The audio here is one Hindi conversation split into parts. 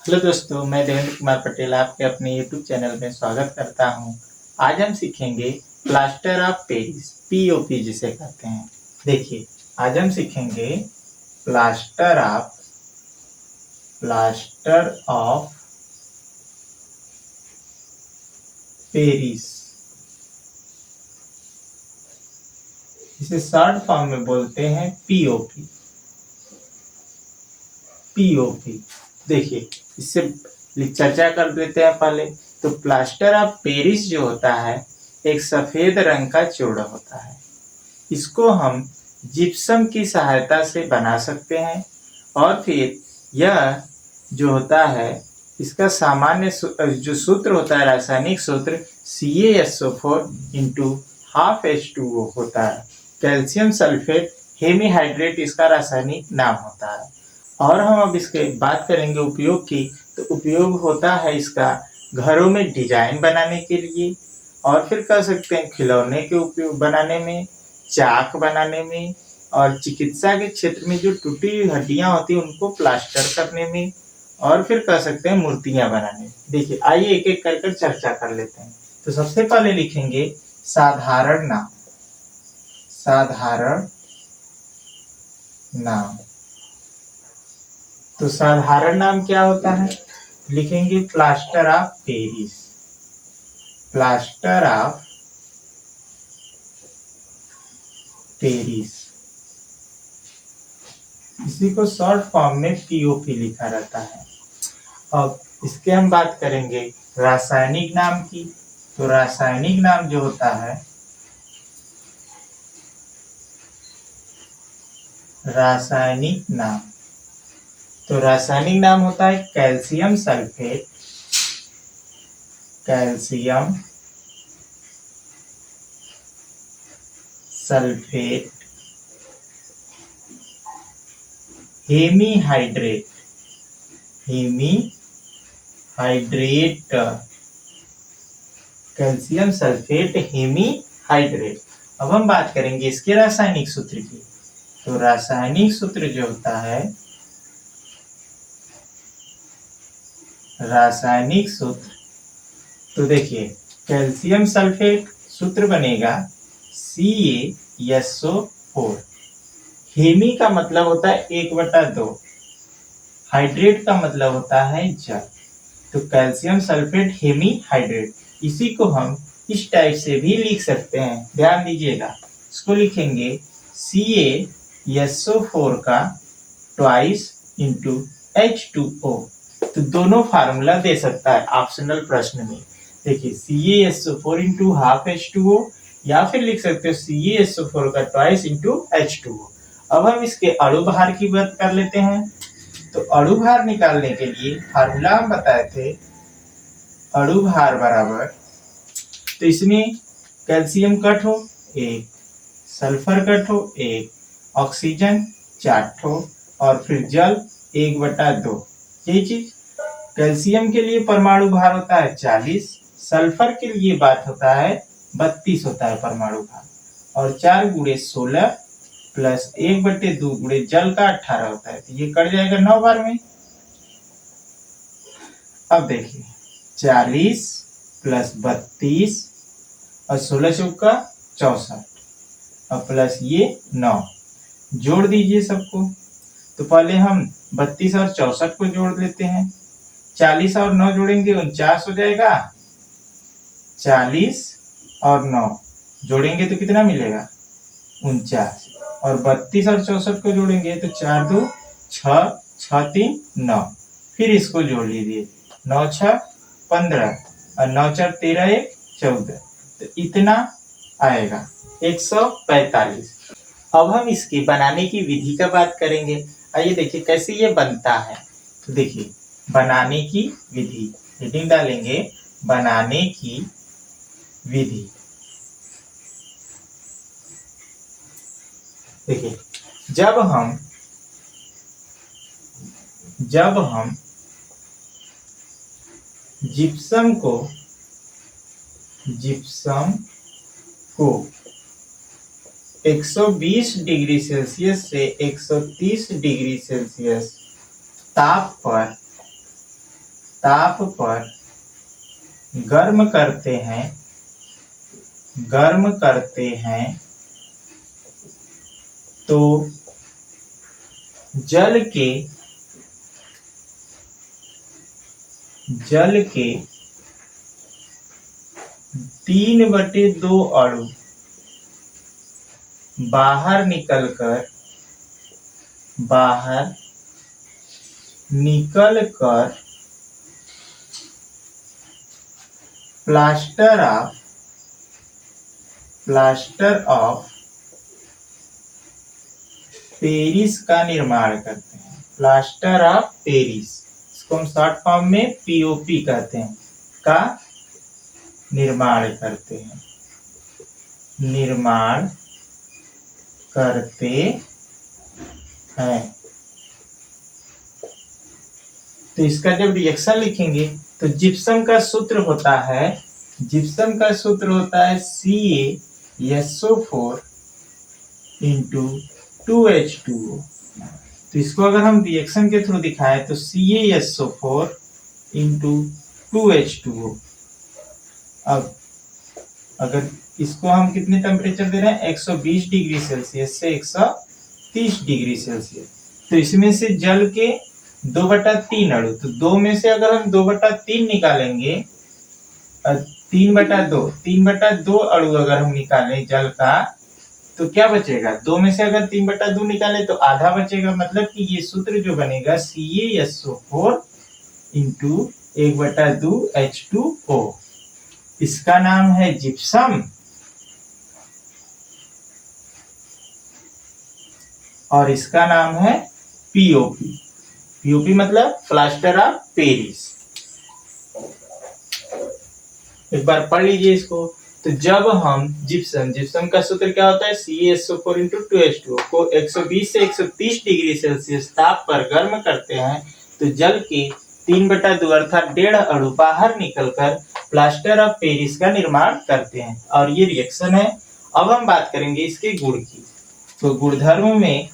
हेलो दोस्तों, मैं देवेंद्र कुमार पटेल आपके अपने यूट्यूब चैनल में स्वागत करता हूं। आज हम सीखेंगे प्लास्टर ऑफ पेरिस, पीओपी जिसे कहते हैं। देखिए, आज हम सीखेंगे प्लास्टर ऑफ पेरिस। इसे शॉर्ट फॉर्म में बोलते हैं पीओपी। पीओपी देखिए, इससे चर्चा कर देते हैं पहले। तो प्लास्टर ऑफ पेरिस जो होता है, एक सफेद रंग का चूड़ा होता है। इसको हम जिप्सम की सहायता से बना सकते हैं और फिर यह जो होता है, इसका सामान्य जो सूत्र होता है, रासायनिक सूत्र CaSO4 इंटू हाफ H2O होता है। कैल्शियम सल्फेट हेमीहाइड्रेट इसका रासायनिक नाम होता है। और हम अब इसके बात करेंगे उपयोग की। तो उपयोग होता है इसका घरों में डिजाइन बनाने के लिए, और फिर कह सकते हैं खिलौने के उपयोग बनाने में, चाक बनाने में, और चिकित्सा के क्षेत्र में जो टूटी हुई हड्डियां होती हैं उनको प्लास्टर करने में, और फिर कह सकते हैं मूर्तियां बनाने में। देखिए, आइए एक एक कर चर्चा कर लेते हैं। तो सबसे पहले लिखेंगे साधारण नाम। साधारण नाम। तो साधारण नाम क्या होता है? लिखेंगे plaster of Paris. Plaster of Paris, इसी को शॉर्ट फॉर्म में पीओपी लिखा रहता है। अब इसके हम बात करेंगे रासायनिक नाम की। तो रासायनिक नाम जो होता है, रासायनिक नाम, तो रासायनिक नाम होता है calcium sulphate. Calcium sulphate hemihydrate. Hemihydrate, calcium sulphate hemihydrate. अब हम बात करेंगे इसके रासायनिक सूत्र की। तो रासायनिक सूत्र जो होता है, रासायनिक सूत्र, तो देखिए कैल्शियम सल्फेट सूत्र बनेगा CaSO4। हेमी का मतलब होता है 1/2, हाइड्रेट का मतलब होता है जल। तो कैल्शियम सल्फेट हेमीहाइड्रेट, इसी को हम इस टाइप से भी लिख सकते हैं। ध्यान दीजिएगा, इसको लिखेंगे CaSO4 का ट्वाइस इंटू H2O। तो दोनों फार्मूला दे सकता है ऑप्शनल प्रश्न में। देखिए, CaSO4 इंटू हाफ H2O, या फिर लिख सकते हो CaSO4 का ट्वाइस इंटू H2O। अब हम इसके अणु भार की बात कर लेते हैं। तो अणु भार निकालने के लिए फार्मूला हम बताए थे, अणु भार बराबर, तो इसमें कैल्शियम कट हो 1, सल्फर कट हो 1, ऑक्सीजन 4 ठो, और फिर जल 1/2। यही चीज कैल्शियम के लिए परमाणु भार होता है 40, सल्फर के लिए बात होता है 32 होता है परमाणु भार, और 4 गुणे 16 प्लस 1/2 गुणे जल का 18 होता है। तो ये कट जाएगा 9 बार में। अब देखिए, 40 प्लस 32 और 16 चौका 64, और प्लस ये 9, जोड़ दीजिए सबको। तो पहले हम 32 और 64 को जोड़ लेते हैं। 40 और 9 जोड़ेंगे 49 हो जाएगा। 40 और 9 जोड़ेंगे तो कितना मिलेगा? 49। और 32 और 64 को जोड़ेंगे तो 4 2 6, 6 3 9, फिर इसको जोड़ लीजिए। 9 6 15 और 9 4 13 1 14, तो इतना आएगा 145। अब हम इसकी बनाने की विधि का बात करेंगे। आइए देखिए कैसे ये बनता है। तो देखिए, बनाने की विधि, हेडिंग डालेंगे बनाने की विधि। देखिए, जब हम जिप्सम को 120 डिग्री सेल्सियस से 130 डिग्री सेल्सियस ताप पर ताप पर गर्म करते हैं तो जल के 3/2 अणु बाहर निकलकर प्लास्टर ऑफ पेरिस का निर्माण करते हैं। प्लास्टर ऑफ पेरिस, इसको हम शॉर्ट फॉर्म में पीओपी कहते हैं, का निर्माण करते हैं। तो इसका जब रिएक्शन लिखेंगे तो जिप्सम का सूत्र होता है CaSO4 × 2H2O। तो इसको अगर हम रिएक्शन के थ्रू दिखाएं तो CaSO4 × 2H2O। अब अगर इसको हम कितने टेम्परेचर दे रहे हैं, 120 डिग्री सेल्सियस से 130 डिग्री सेल्सियस। तो इसमें से जल के 2/3 अणु, तो 2 में से अगर हम 2/3 निकालेंगे, 3/2 अणु अगर हम निकालें जल का, तो क्या बचेगा? 2 में से अगर 3/2 निकाले तो आधा बचेगा। मतलब कि ये सूत्र जो बनेगा CaSO4 × 1/2 H2O, इसका नाम है जिप्सम और इसका नाम है पीओपी। पीओपी मतलब प्लास्टर ऑफ पेरिस। एक बार पढ़ लीजिए इसको। तो जब हम जिप्सम का सूत्र क्या होता है, CaSO4 × 2H2O को 120 से 130 डिग्री सेल्सियस ताप पर गर्म करते हैं तो जल के 3/2 अर्थात 1.5 अणु बाहर निकलकर प्लास्टर ऑफ पेरिस का निर्माण करते हैं, और ये रिएक्शन है। अब हम बात करेंगे इसके गुण की। तो गुणधर्म में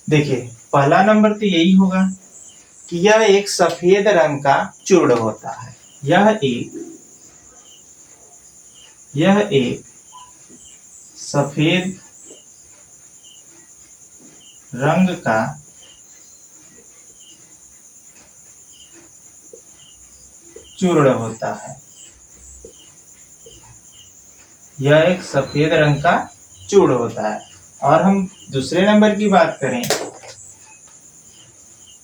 देखिए, पहला नंबर तो यही होगा कि यह एक सफेद रंग का चूर्ण होता है। यह एक सफेद रंग का चूर्ण होता है। यह एक सफेद रंग का चूर्ण होता है। और हम दूसरे नंबर की बात करें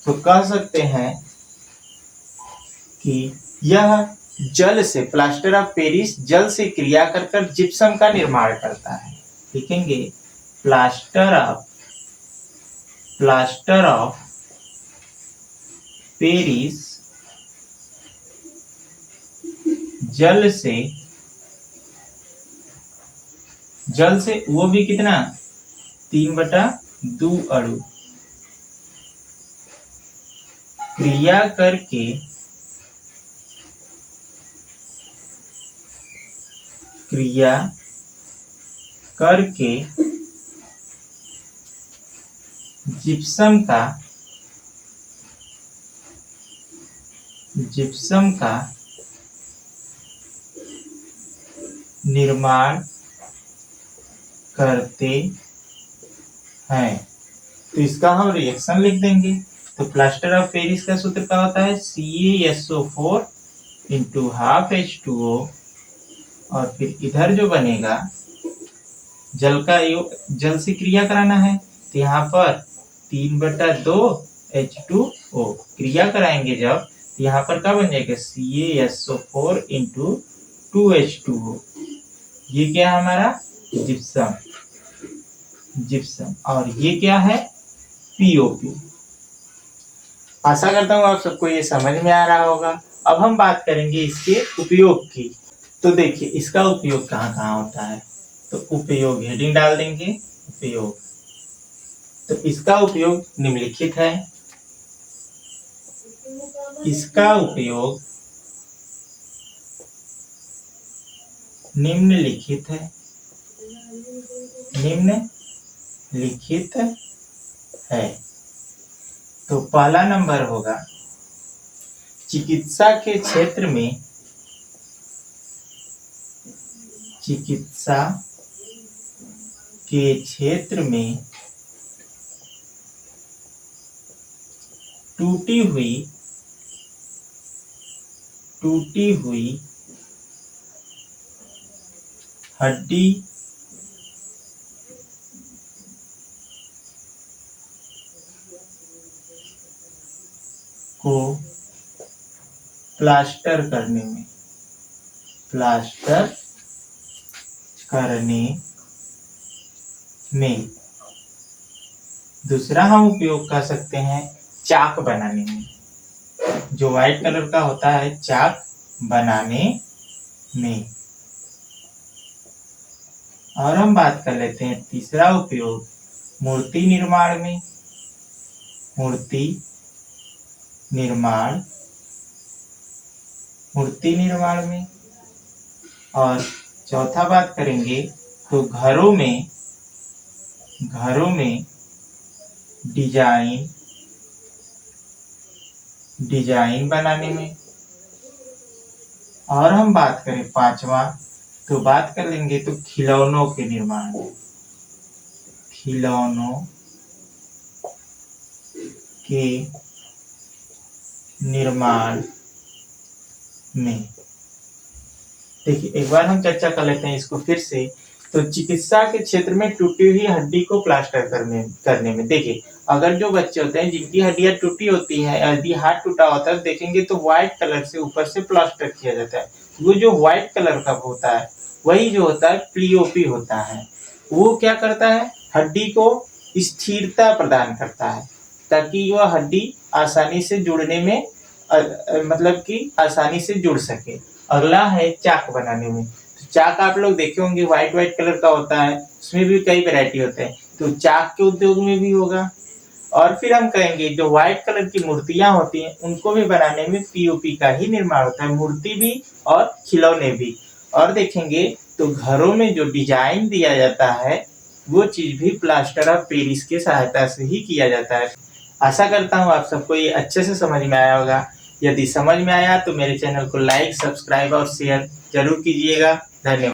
तो कह सकते हैं कि यह जल से, प्लास्टर ऑफ पेरिस जल से क्रिया कर जिप्सम का निर्माण करता है। लिखेंगे प्लास्टर ऑफ पेरिस जल से वो भी कितना, 3/2 अणु क्रिया करके जिप्सम का निर्माण करते हैं। तो इसका हम रिएक्शन लिख देंगे। तो प्लास्टर ऑफ पेरिस का सूत्र क्या होता है, CaSO4 × 1/2 H2O, और फिर इधर जो बनेगा, जल से क्रिया कराना है तो यहाँ पर 3/2 H2O क्रिया कराएंगे जब, तो यहाँ पर क्या बन जाएगा, CaSO4 × 2H2O। ये क्या है हमारा जिप्सम, और ये क्या है, पीओपी। आशा करता हूँ आप सबको ये समझ में आ रहा होगा। अब हम बात करेंगे इसके उपयोग की। तो देखिए, इसका उपयोग कहाँ कहाँ होता है। तो उपयोग हेडिंग डाल देंगे, उपयोग। तो इसका उपयोग निम्नलिखित है। इसका उपयोग निम्नलिखित है। तो पहला नंबर होगा चिकित्सा के क्षेत्र में, चिकित्सा के क्षेत्र में टूटी हुई हड्डी को प्लास्टर करने में दूसरा हम उपयोग कर सकते हैं चाक बनाने में, जो व्हाइट कलर का होता है चाक बनाने में। और हम बात कर लेते हैं तीसरा उपयोग मूर्ति निर्माण में, मूर्ति निर्माण में। और चौथा बात करेंगे तो घरों में डिजाइन बनाने में। और हम बात करें पांचवा तो बात कर लेंगे तो खिलौनों के निर्माण में, खिलौनों के निर्माण में। देखिए एक बार हम चर्चा कर लेते हैं इसको फिर से। तो चिकित्सा के क्षेत्र में टूटी हुई हड्डी को प्लास्टर करने में देखिए, अगर जो बच्चे होते हैं जिनकी हड्डियां टूटी होती है, यदि हाथ टूटा होता है देखेंगे तो व्हाइट कलर से ऊपर से प्लास्टर किया जाता है। वो जो व्हाइट कलर का होता है वही जो होता है पीओपी होता है। वो क्या करता है, हड्डी को स्थिरता प्रदान करता है ताकि वह हड्डी आसानी से जुड़ने में मतलब कि आसानी से जुड़ सके। अगला है चाक बनाने में। तो चाक आप लोग देखे होंगे व्हाइट कलर का होता है, उसमें भी कई वैरायटी होते हैं, तो चाक के उद्योग में भी होगा। और फिर हम कहेंगे जो व्हाइट कलर की मूर्तियां होती हैं उनको भी बनाने में पीओपी का ही निर्माण होता है, मूर्ति भी और खिलौने भी। और देखेंगे तो घरों में जो डिजाइन दिया जाता है वो चीज भी प्लास्टर ऑफ पेरिस के सहायता से ही किया जाता है। आशा करता हूँ आप सबको ये अच्छे से समझ में आया होगा। यदि समझ में आया तो मेरे चैनल को लाइक, सब्सक्राइब और शेयर जरूर कीजिएगा। धन्यवाद।